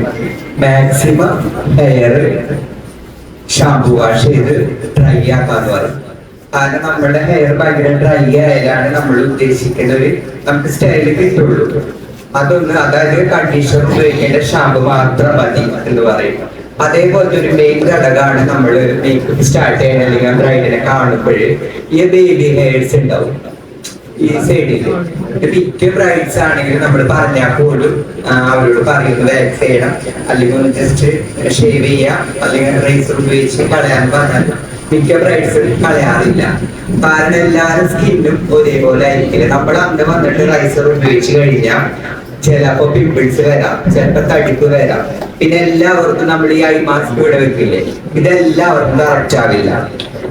പറയും maximum hair shampoo wash ചെയ്ത് dry ആക്കാന്ന് പറയും. കാരണം നമ്മുടെ ഹെയർ ഭയങ്കര ഡ്രൈ ആയാലാണ് നമ്മൾ ഉദ്ദേശിക്കുന്ന ഒരു നമുക്ക് സ്റ്റൈല് കിട്ടുള്ളൂ. അതൊന്ന് അതായത് കണ്ടീഷണർ ഉപയോഗിക്കേണ്ട ഷാമ്പു മാത്രം മതി എന്ന് പറയും. അതേപോലത്തെ ഒരു മെയിൻ ഘടകമാണ് നമ്മൾ മേക്കപ്പ് സ്റ്റാർട്ട് ചെയ്യണ അല്ലെങ്കിൽ ബ്രൈഡിനെ കാണുമ്പോൾ ഈ ബേബി ഹെയർസ് ഉണ്ടാവും ഈ സൈഡിൽ. മിക്ക ബ്രൈഡ്സ് ആണെങ്കിൽ നമ്മൾ പറഞ്ഞാൽ പോലും അവരോട് പറയുന്നത് വാക്സ് ചെയ്യണം അല്ലെങ്കിൽ ഒന്ന് ജസ്റ്റ് ഷേവ് ചെയ്യാം അല്ലെങ്കിൽ റേസർ ഉപയോഗിച്ച് കളയാൻ പറഞ്ഞാൽ മിക്ക ബ്രൈഡ്സ് കളയാറില്ല. കാരണം എല്ലാവരും സ്കിന്നും ഒരേപോലെ ആയിരിക്കില്ല. നമ്മൾ അന്ന് വന്നിട്ട് റൈസർ ഉപയോഗിച്ച് കഴിഞ്ഞാൽ ചിലപ്പോ പിമ്പിൾസ് വരാം, ചിലപ്പോ തടിപ്പ് വരാം. പിന്നെ എല്ലാവർക്കും നമ്മൾ ഈ ഐ മാസ്ക് ഇവിടെ വെക്കില്ലേ, ഇതെല്ലാവർക്കും കറക്റ്റ് ആവില്ല.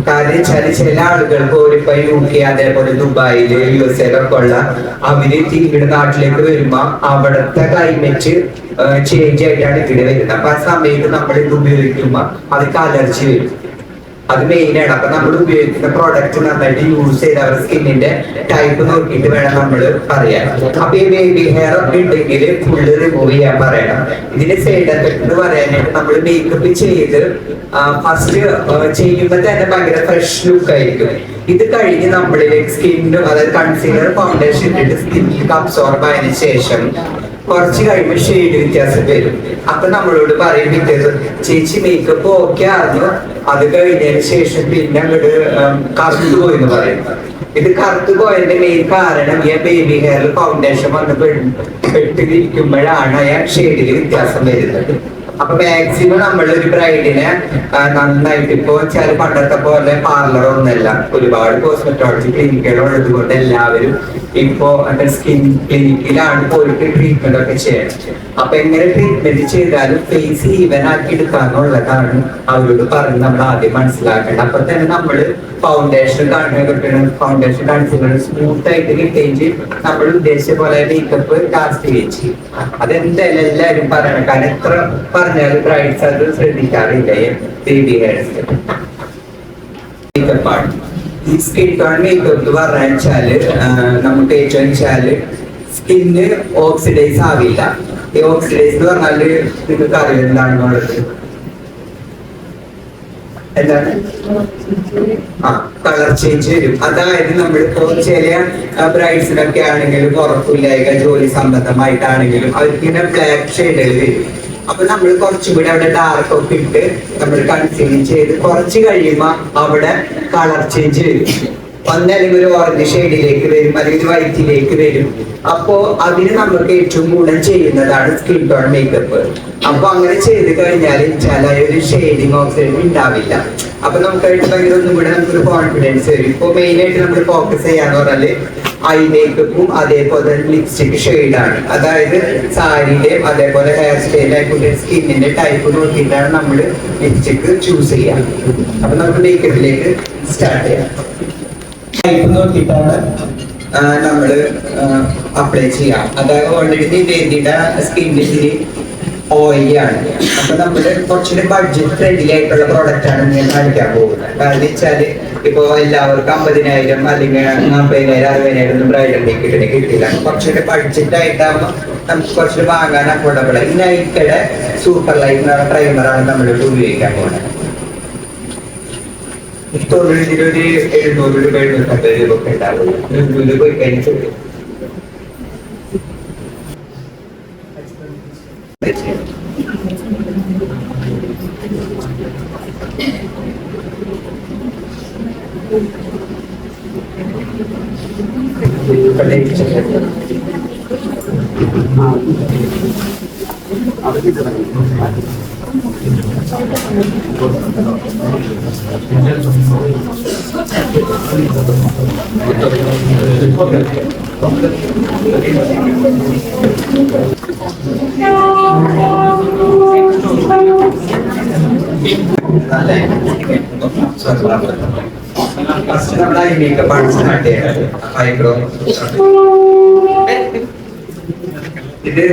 കാരണം വെച്ചാല് ചില ആളുകൾക്ക് ഒരിപ്പോ UK അതേപോലെ ദുബായില് USA ഒക്കെ ഉള്ള അവര് ഇവിടെ നാട്ടിലേക്ക് വരുമ്പോ അവിടുത്തെ ക്ലൈമറ്റ് ചേഞ്ച് ആയിട്ടാണ് ഇവിടെ വരുന്നത്. അപ്പൊ ആ സമയത്ത് നമ്മൾ ഇത് ഉപയോഗിക്കുമ്പോ അതൊക്കെ അലർജി വരും. അത് മെയിനാണ്. അപ്പൊ നമ്മൾ ഉപയോഗിക്കുന്ന പ്രോഡക്റ്റ് നന്നായിട്ട് യൂസ് ചെയ്ത് അവരുടെ സ്കിന്നിന്റെ ടൈപ്പ് നോക്കിയിട്ട് വേണം നമ്മൾ പറയാൻ. അപ്പൊ ഈ ബേബി ഹെയർ ഒക്കെ ഉണ്ടെങ്കിൽ ഫുള്ള് റിമൂവ് ചെയ്യാൻ പറയണം. ഇതിന്റെ സൈഡ് എഫക്ട് എന്ന് പറയാനായിട്ട് നമ്മൾ മേക്കപ്പ് ചെയ്ത് ഫസ്റ്റ് ചെയ്യുമ്പോൾ തന്നെ ഭയങ്കര ഫ്രഷ് ലുക്ക് ആയിരിക്കും. ഇത് കഴിഞ്ഞ് നമ്മളിലേക്ക് സ്കിന്നും അതായത് കൺസീലർ ഫൗണ്ടേഷൻ ഇട്ടിട്ട് സ്കിന്നിലേക്ക് അബ്സോർബ് ആയതിനു ശേഷം കുറച്ച് കഴിയുമ്പോൾ ഷെയ്ഡ് വ്യത്യാസം വരും. അപ്പൊ നമ്മളോട് പറയും പിറ്റേന്ന് ചേച്ചി മേക്കപ്പ് ഓക്കെ ആയിരുന്നു, അത് കഴിഞ്ഞതിന് ശേഷം പിന്നെ അങ്ങോട്ട് കറുത്തു പോയി എന്ന് പറയും. ഇത് കറുത്തു പോയതിന്റെ മെയിൻ കാരണം ഈ ബേബി ഹെയർ ഫൗണ്ടേഷൻ വന്ന് പെട്ടിരിക്കുമ്പോഴാണ് ആ ഷെയ്ഡിൽ വ്യത്യാസം വരുന്നത്. അപ്പൊ മാക്സിമം നമ്മളൊരു ബ്രൈഡിനെ നന്നായിട്ട് ഇപ്പൊ ചില പണ്ടത്തെ പോലെ പാർലറൊന്നല്ല, ഒരുപാട് കോസ്മെറ്റോളജി ക്ലിനിക്കുകൾ ഉള്ളത് കൊണ്ട് എല്ലാവരും ഇപ്പോ സ്കിൻ ക്ലിനിക്കിലാണ് പോയിട്ട് ട്രീറ്റ്മെന്റ് ഒക്കെ ചെയ്യണം. അപ്പൊ എങ്ങനെ ട്രീറ്റ്മെന്റ് ചെയ്താലും ഫേസ് ഈവൻ ആക്കി എടുക്കാന്നുള്ളതാണ് അവരോട് പറഞ്ഞ് നമ്മൾ ആദ്യം മനസ്സിലാക്കേണ്ടത്. അപ്പൊ തന്നെ നമ്മള് ഫൗണ്ടേഷൻ ഫൗണ്ടേഷൻ കൺസീലർ സ്മൂത്ത് ആയിട്ട് കിട്ടിയെങ്കിൽ നമ്മൾ ഉദ്ദേശിച്ച പോലെ മേക്കപ്പ് ലാസ്റ്റ് ചെയ്യും. അതെന്തായാലും എല്ലാവരും പറയണം. കാരണം എത്ര പറഞ്ഞാലും ബ്രൈഡ്സ് അത് ശ്രദ്ധിക്കാറില്ല. ബേബി ഹെയർസ് മേക്കപ്പാണ്. ഈ സ്കിൻ ടോൺ മേക്കപ്പ് എന്ന് പറഞ്ഞാല് നമുക്ക് ഏറ്റവും വെച്ചാല് സ്കിന്ന് ഓക്സിഡൈസ് ആവില്ല. ഈ ഓക്സിഡൈസ് എന്ന് പറഞ്ഞാല് നിങ്ങൾക്ക് അറിയാം എന്താണെന്നുള്ളത്. എന്താണ് കളർ ചേഞ്ച് വരും. അതായത് നമ്മളിപ്പോ ചില ബ്രൈഡ്സിനൊക്കെ ആണെങ്കിലും ഉറപ്പില്ലായ്ക ജോലി സംബന്ധമായിട്ടാണെങ്കിലും അവർക്കിങ്ങനെ ബ്ലാക്ക് ഷെയ്ഡുകൾ വരും. അപ്പൊ നമ്മൾ കുറച്ചും കൂടി അവിടെ ഡാർക്ക് ഒക്കെ ഇട്ട് നമ്മൾ കൺസീൽ ചെയ്ത് കുറച്ച് കഴിയുമ്പോ അവിടെ കളർ ചേഞ്ച് വരും. ഒന്നല്ലെങ്കിൽ ഒരു ഓറഞ്ച് ഷെയ്ഡിലേക്ക് വരും, അല്ലെങ്കിൽ വൈറ്റിലേക്ക് വരും. അപ്പോ അതിന് നമുക്ക് ഏറ്റവും ഗുണം ചെയ്യുന്നതാണ് സ്കിൻ ടോൺ മേക്കപ്പ്. അപ്പൊ അങ്ങനെ ചെയ്ത് കഴിഞ്ഞാൽ ചില ഒരു ഷെയ്ഡിങ് ഓക്സൈഡ് ഉണ്ടാവില്ല. അപ്പൊ നമുക്കായിട്ട് ഭയങ്കര ഒന്നും കൂടെ നമുക്കൊരു കോൺഫിഡൻസ് വരും. ഇപ്പൊ മെയിൻ ആയിട്ട് നമ്മൾ ഫോക്കസ് ചെയ്യാന്ന് പറഞ്ഞാല് ഐ മേക്കപ്പും അതേപോലെ ലിപ്സ്റ്റിക് ഷെയ്ഡാണ്. അതായത് സാരിയുടെയും അതേപോലെ ഹെയർ സ്റ്റൈലായിക്കോട്ടെ സ്കിന്നിന്റെ ടൈപ്പ് നോക്കിയിട്ടാണ് നമ്മൾ ലിപ്സ്റ്റിക് ചൂസ് ചെയ്യാം. അപ്പൊ നമുക്ക് മേക്കപ്പിലേക്ക് സ്റ്റാർട്ട് ചെയ്യാം. ടൈപ്പ് നോക്കിയിട്ടാണ് നമ്മൾ അപ്ലൈ ചെയ്യാം. അതായത് ഓൾറെഡി ബേബിയുടെ സ്കിന്നിൽ ഓയിലാണ്. അപ്പൊ നമ്മള് കുറച്ചുകൂടി ബഡ്ജറ്റ് ഫ്രണ്ട്ലി ആയിട്ടുള്ള പ്രോഡക്റ്റ് ആണ് ഞാൻ കാണിക്കാൻ പോകുന്നത്. കാരണം വെച്ചാല് ഇപ്പൊ എല്ലാവർക്കും 50,000 അല്ലെങ്കിൽ 40,000 60,000 ഒന്നും ബ്രൈഡൽ മേക്കപ്പിന് കിട്ടില്ല. കുറച്ചുകൂടി ബഡ്ജറ്റ് ആയിട്ടാകുമ്പോൾ നമുക്ക് കുറച്ചുകൂടി വാങ്ങാൻ അഫോർഡബിൾ ആയി. നൈക്കയുടെ സൂപ്പർ ലൈറ്റ് പ്രൈമറാണ് നമ്മളിവിടെ ഉപയോഗിക്കാൻ പോകുന്നത്. ഇതിലൊരു 700 രൂപ 750 രൂപ ഒക്കെ ഉണ്ടാവുള്ളൂ. പോയി കഴിഞ്ഞിട്ട് ഫസ്റ്റ് നമ്മുടെ ഐ മേക്കപ്പ് ആണ് സ്റ്റാർട്ട് ചെയ്യണത്. ഐബ്രോ ഇത്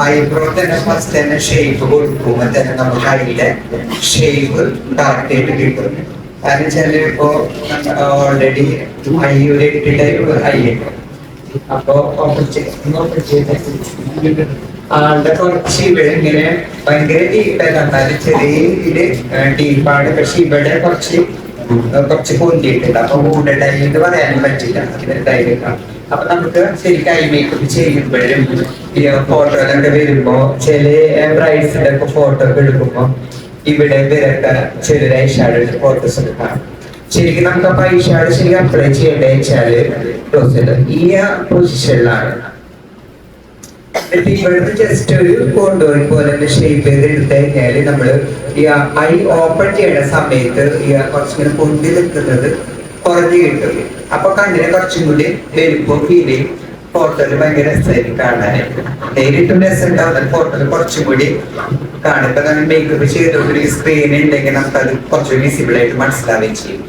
ഐബ്രോ തന്നെ ഫസ്റ്റ് തന്നെ ഷേപ്പ് കൊടുക്കുമ്പോൾ തന്നെ നമുക്ക് അതിന്റെ ഷേപ്പ് കറക്റ്റ് ആയിട്ട് കിട്ടും. കാരണം വെച്ചാൽ ഇപ്പോ ഓൾറെഡി ഐ ഒരു 8 ടൈപ്പ് ഐ ഉണ്ട്. അപ്പൊ ആളുടെ കുറച്ച് ഇവിടെ ഇങ്ങനെ ഭയങ്കര ഡീപ്പല്ല, എന്നാലും ചെറിയ ഇതില് ഡീപ്പാണ്. പക്ഷെ ഇവിടെ കുറച്ച് പൊന്തിയിട്ടുണ്ട്. അപ്പൊ കൂടുതലായി എന്ന് പറയാനും പറ്റില്ല ഇതിനെന്തായാലും. അപ്പൊ നമുക്ക് ശരിക്കും ഐ മേക്കപ്പ് ചെയ്യുമ്പോഴും ഫോട്ടോയിലൊക്കെ വരുമ്പോ ചില ബ്രൈഡ്സിന്റെ ഒക്കെ ഫോട്ടോ ഒക്കെ എടുക്കുമ്പോ ഇവിടെ ഇവരൊക്കെ ചെറിയ ഐഷാഡോ ഫോട്ടോസ് എടുക്കാം. ശരിക്കും നമുക്ക് അപ്പൊ ഐഷാഡോ ശരിക്കും അപ്ലൈ ചെയ്യേണ്ടത് വെച്ചാല് ഈ പൊസിഷനിലാണ്. ഇവിടുന്ന് ജസ്റ്റ് ഒരു കോണ്ടോർ പോലെ ഷേപ്പ് ചെയ്ത് എടുത്തു കഴിഞ്ഞാല് നമ്മള് ഈ ഐ ഓപ്പൺ ചെയ്യുന്ന സമയത്ത് ഈ കുറച്ചിങ്ങനെ പൊന്തി നിൽക്കുന്നത് കുറഞ്ഞു കിട്ടും. അപ്പൊ കണ്ണിനെ കുറച്ചും കൂടി വലുപ്പം ഫീൽ ചെയ്യും. ഫോട്ടോയില് ഭയങ്കര രസമായിരിക്കും കാണാനായിട്ട്. നേരിട്ടും രസം ഉണ്ടാവുന്ന ഫോട്ടോയില് കുറച്ചും കൂടി കാണും. ഇപ്പൊ നമ്മൾ മേക്കപ്പ് ചെയ്തോണ്ട് സ്ക്രീൻ ഉണ്ടെങ്കിൽ നമുക്കത് കുറച്ചുകൂടി വിസിബിൾ ആയിട്ട് മനസ്സിലാവുകയും ചെയ്യും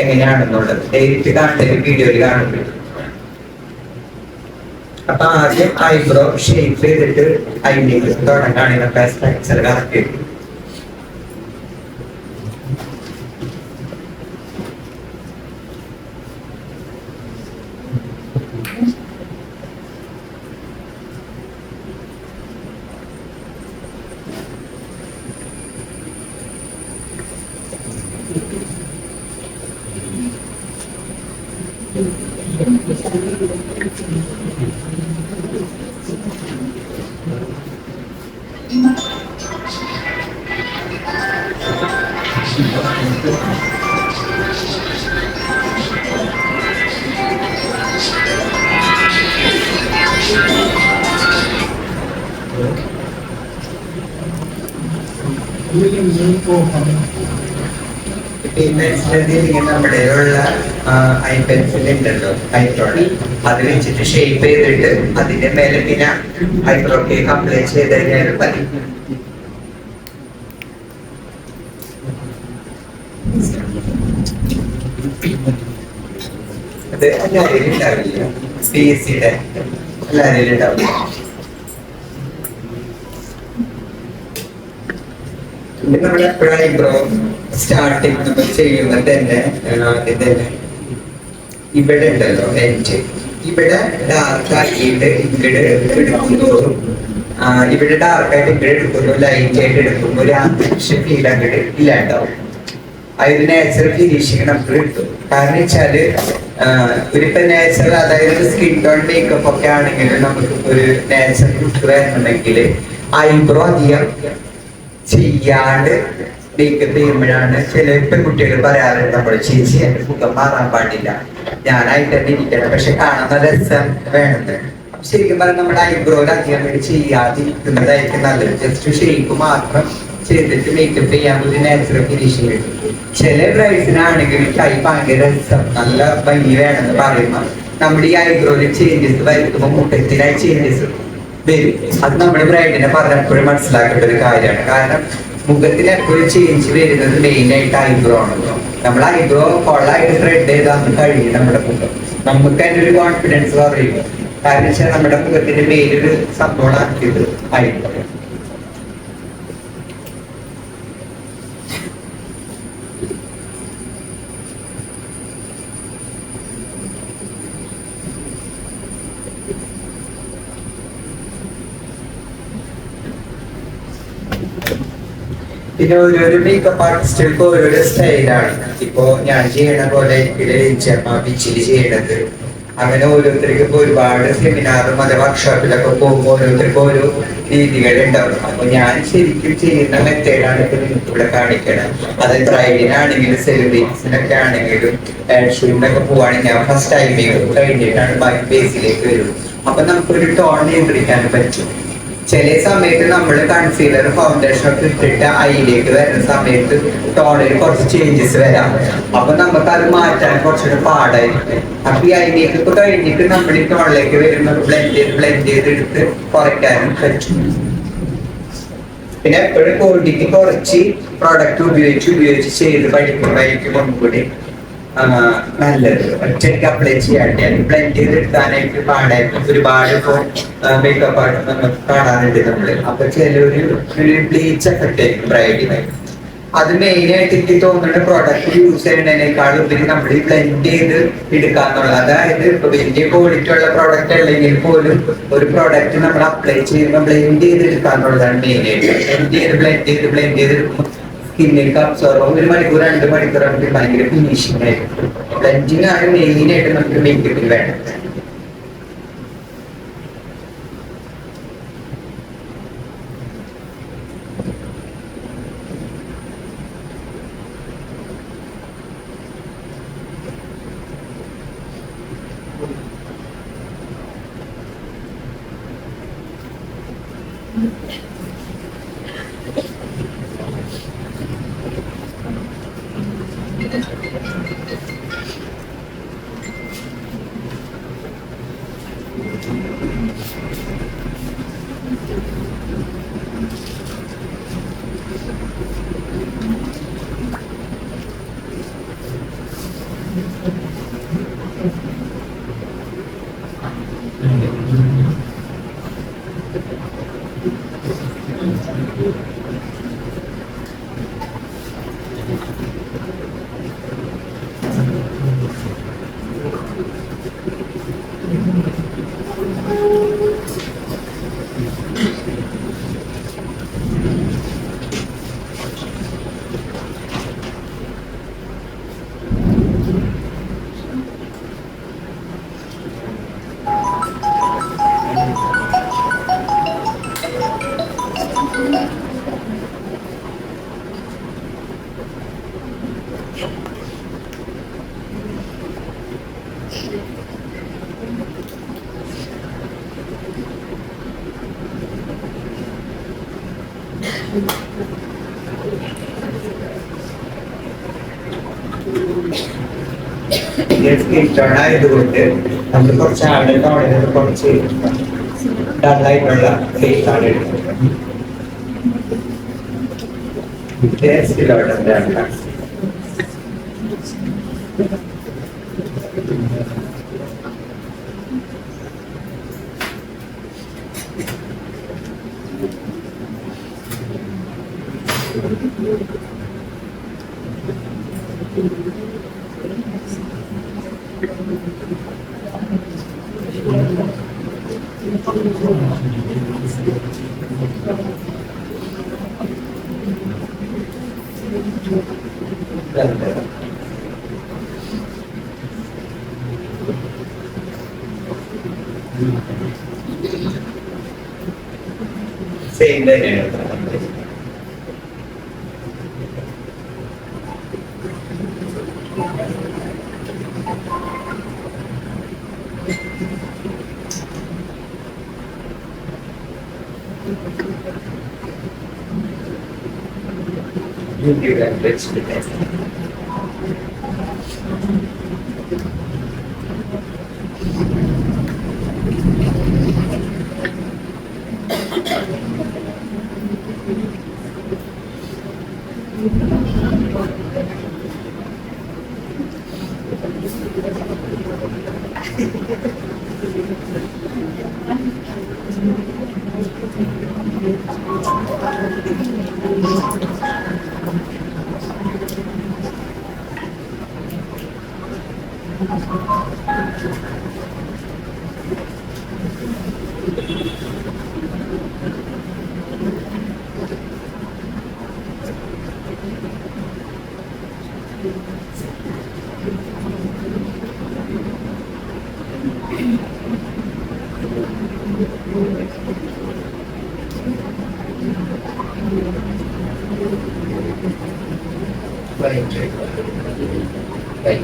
എങ്ങനെയാണെന്നുള്ളത്. നേരിട്ട് കാണുന്ന വീഡിയോയിൽ കാണുമ്പോൾ. അപ്പൊ ആദ്യം ഐബ്രോ ഷേപ്പ് ചെയ്തിട്ട് അതിലേക്ക് തുടങ്ങാണെങ്കിൽ നമുക്ക് സ്ട്രക്ചർ കറക്റ്റ് കിട്ടും. പിന്നെ നമ്മുടെ ഉള്ള ഐ പെൻസിൽ ഉണ്ടല്ലോ, ഐബ്രോഡ് അത് വെച്ചിട്ട് ഷേപ്പ് ചെയ്തിട്ട് അതിന്റെ മേലെ പിന്നെ ഐബ്രോ കേക്ക് അപ്ലൈ ചെയ്ത് കഴിഞ്ഞാൽ മതി. അത് എല്ലാവരും ഉണ്ടാവില്ല, PSC എല്ലാവരും ഉണ്ടാവില്ല. നമ്മൾ എപ്പോഴും ഐബ്രോ സ്റ്റാർട്ടിങ് നമ്മൾ ചെയ്യുമ്പോൾ തന്നെ ഇവിടെ ഉണ്ടല്ലോ എൻഡ്, ഇവിടെ ഡാർക്ക് ആക്കിയിട്ട് ഇവിടെ എടുക്കുമ്പോൾ ഇവിടെ ഡാർക്ക് ആയിട്ട് ഇവിടെ എടുക്കുമ്പോൾ ലൈറ്റ് ആയിട്ട് എടുക്കുമ്പോൾ ഒരു ആർട്ടിഫിഷ്യൽ ഫീൽ അങ്ങോട്ട് ഇല്ലാണ്ടാവും. അതിന് നാച്ചുറൽ ഫിനിഷിങ് നമുക്ക് കിട്ടും. കാരണം വെച്ചാല് ഒരിപ്പോ നാച്ചുറൽ, അതായത് സ്കിൻ ടോൺ മേക്കപ്പ് ഒക്കെ ആണെങ്കിലും നമുക്ക് ഒരു നാച്ചുറൽ ലുക്ക് വരണമെങ്കിൽ ഐബ്രോ അധികം ചെയ്യാണ്ട് മേക്കപ്പ് ചെയ്യുമ്പോഴാണ് ചില പെൺകുട്ടികൾ പറയാറുണ്ട്, നമ്മൾ ചേച്ചി എന്റെ മുഖം മാറാൻ പാടില്ല, ഞാനായിട്ട് തന്നെ ഇരിക്കണം, പക്ഷെ കാണുന്ന രസം വേണമെന്ന്. ശരിക്കും പറഞ്ഞാൽ നമ്മുടെ ഐബ്രോയിൽ അധികം വേണ്ടി ചെയ്യാതിരിക്കുന്നതായിരിക്കും നല്ലത്. ജസ്റ്റ് ഷേപ്പ് മാത്രം ചെയ്തിട്ട് മേക്കപ്പ് ചെയ്യാൻ ഒരു നാച്ചുറൽ ഫിനിഷിങ് കിട്ടും. ചില ബ്രൈഡ്സിനാണെങ്കിൽ കൈ ഭയങ്കര രസം നല്ല ഭംഗി വേണമെന്ന് പറയുമ്പോൾ നമ്മുടെ ഈ ഐബ്രോയിൽ ചേഞ്ചസ് വരുത്തുമ്പോൾ മുഖത്തിനായി ചേഞ്ചസ് വരും. അത് നമ്മുടെ ബ്രൈഡിനെ പറഞ്ഞപ്പോഴും മനസ്സിലാക്കേണ്ട ഒരു കാര്യമാണ്. കാരണം മുഖത്തിൽ എപ്പോഴും ചേഞ്ച് വരുന്നത് മെയിൻ ആയിട്ട് ഐബ്രോ ആണല്ലോ. നമ്മൾ ഐബ്രോ കൊള്ളായിട്ട് ത്രെഡ് ചെയ്താൽ കഴിയും നമ്മുടെ മുഖം, നമുക്ക് അതിന്റെ ഒരു കോൺഫിഡൻസ് പറയും. കാരണം വെച്ചാൽ നമ്മുടെ മുഖത്തിന്റെ മെയിനൊരു സംഭവം ആക്കിയത് ഐബ്രോ. പിന്നെ ഓരോരോ മേക്കപ്പ് ആർട്ടിസ്റ്റുകൾക്ക് ഓരോരോ സ്റ്റൈലാണ്. ഇപ്പോ ഞാൻ ചെയ്യണ പോലെ ബീച്ചിൽ ചെയ്യണത്, അങ്ങനെ ഓരോരുത്തർക്ക് ഇപ്പൊ ഒരുപാട് സെമിനാറും അതെ വർക്ക്ഷോപ്പിലൊക്കെ പോകുമ്പോൾ ഓരോരുത്തർക്ക് ഓരോ രീതികളുണ്ടാവും. അപ്പൊ ഞാൻ ശരിക്കും ചെയ്യുന്ന മെത്തേഡാണ് ഇപ്പൊ നിങ്ങൾക്ക് ഇവിടെ കാണിക്കണം. അതായത് ബ്രൈഡിനാണെങ്കിലും സെലിബ്രിറ്റീസിനൊക്കെ ആണെങ്കിലും ഷൂട്ടിനൊക്കെ പോവാണെങ്കിൽ ഞാൻ ഫസ്റ്റ് ടൈം മേക്കപ്പ് കഴിഞ്ഞിട്ടാണ് ബാക്കി ബേസിലേക്ക് വരും. അപ്പൊ നമുക്കൊരു ടോൺ നിയന്ത്രിക്കാൻ പറ്റും. ചില സമയത്ത് നമ്മൾ കൺസീലർ ഫൗണ്ടേഷൻ ഒക്കെ ഇട്ടിട്ട് ഐയിലേക്ക് വരുന്ന സമയത്ത് ടോണിൽ കുറച്ച് ചേഞ്ചസ് വരാം. അപ്പൊ നമുക്ക് അത് മാറ്റാൻ കുറച്ചുകൂടെ പാടായിരിക്കും. അപ്പൊ ഈ ഐയിലേക്ക് ഇപ്പൊ കഴിഞ്ഞിട്ട് നമ്മൾ ഈ ടോണിലേക്ക് വരുമ്പോൾ ബ്ലെൻഡ് ചെയ്ത് എടുത്ത് കുറയ്ക്കാനും പറ്റും. പിന്നെ എപ്പോഴും ക്വാണ്ടിറ്റി കുറച്ച് പ്രോഡക്റ്റ് ഉപയോഗിച്ച് ചെയ്ത് പഠിക്കുമ്പോഴായിരിക്കും ഒന്നുകൂടി നല്ലത്. ഒറ്റയ്ക്ക് അപ്ലൈ ചെയ്യാണ്ട് ബ്ലെൻഡ് ചെയ്തെടുക്കാനായിട്ട് പാടായിരിക്കും. ഒരുപാട് ഇപ്പോൾ മേക്കപ്പ് ആയിട്ട് നമുക്ക് കാണാറുണ്ട് നമ്മള്. അപ്പൊ ചിലൊരു ബ്ലീച്ച് എഫക്റ്റ് ആയിരിക്കും ബ്രൈഡിനായി. അത് മെയിനായിട്ട് എനിക്ക് തോന്നുന്ന പ്രോഡക്റ്റ് യൂസ് ചെയ്യുന്നതിനേക്കാൾ ഉപരി നമ്മൾ ഈ ബ്ലെൻഡ് ചെയ്ത് എടുക്കാന്നുള്ളത്. അതായത് ഇപ്പൊ വലിയ ക്വാളിറ്റി ഉള്ള പ്രോഡക്റ്റ് അല്ലെങ്കിൽ പോലും ഒരു പ്രോഡക്റ്റ് നമ്മൾ അപ്ലൈ ചെയ്യുമ്പോൾ ബ്ലെൻഡ് ചെയ്ത് എടുക്കാന്നുള്ളതാണ് മെയിനായിട്ട്. ബ്ലെൻഡ് ചെയ്ത് എടുക്കുമ്പോൾ സ്കിന്നിലേക്ക് അബ്സോർവ് 1 മണിക്കൂർ 2 മണിക്കൂർ നമുക്ക് ഭയങ്കര ഫിനിഷിംഗ് ആയിരിക്കും. ബ്ലെൻഡിങ് ആണ് മെയിനായിട്ട് നമുക്ക് മേക്കപ്പിൽ വേണ്ടത്. ആയതുകൊണ്ട് നമ്മൾ കുറച്ച് ആളുകൾ കുറച്ച് ഡള്ളായിട്ടുള്ള ഫേസ് ആണ് എടുക്കുന്നത്. സെയിം തന്നെയാണ്. YouTube and Twitch depends. Baik,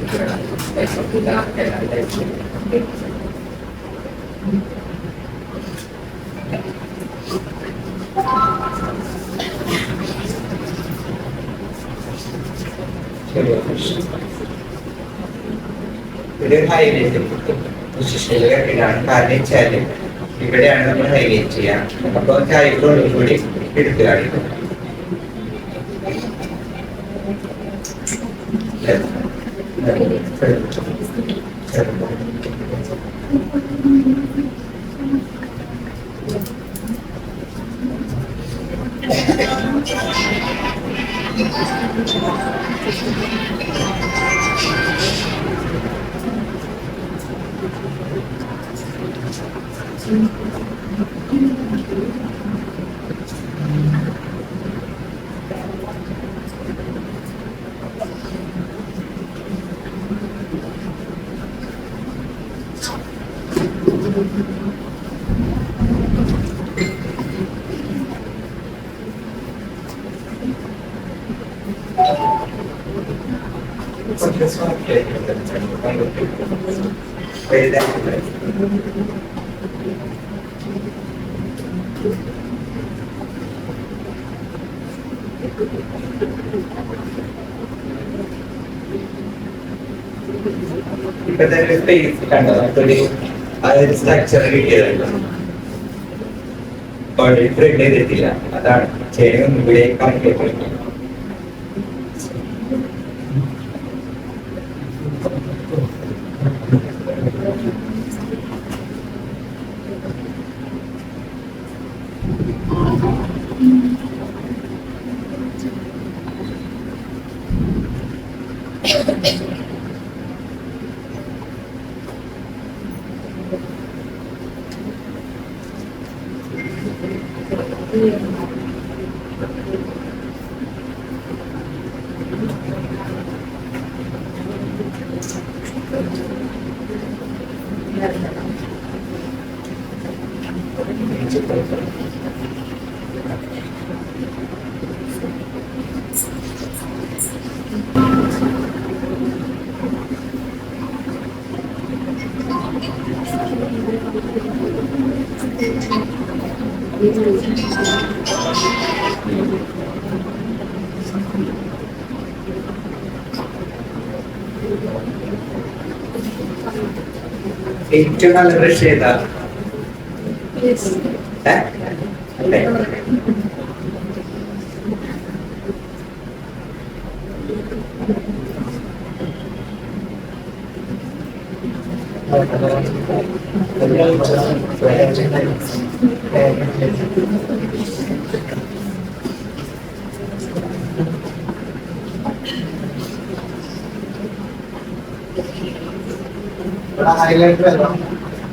ഒരു ഹൈലൈറ്റ് പൊസിഷനിൽ കെട്ടിടാണ്. കാരണം വെച്ചാല് ഇവിടെയാണ് നമ്മൾ ഹൈലൈറ്റ് ചെയ്യാം. അപ്പൊ കൈകളോട് കൂടി എടുത്തു കാണിക്കും. ഇപ്പൊ തന്നെ സ്പേസ് കണ്ടോ, നമുക്കൊരു സ്ട്രക്ചർ കിട്ടിയതല്ലോ. പ്രിന്റ് ചെയ്തിട്ടില്ല, അതാണ് ചെയിൻ ഇവിടെ കണക്ട്. ഏറ്റവും നല്ല ബ്രഷ് ഏതാ?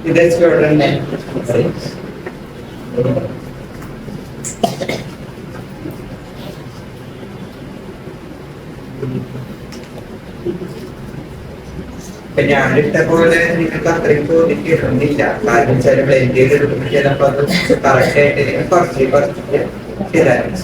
ഇത് സ്റ്റുഡന്റ് ഞാനിട്ട പോലെ നിങ്ങൾക്ക് അത്രയും തോന്നിക്കിടുന്നില്ല. കാരണം ചില ബ്ലെൻഡ് ചെയ്തെടുക്കുമ്പോൾ ചിലപ്പോൾ അത് കറക്റ്റ് ആയിട്ട് കുറച്ച് ശരിയാണ്.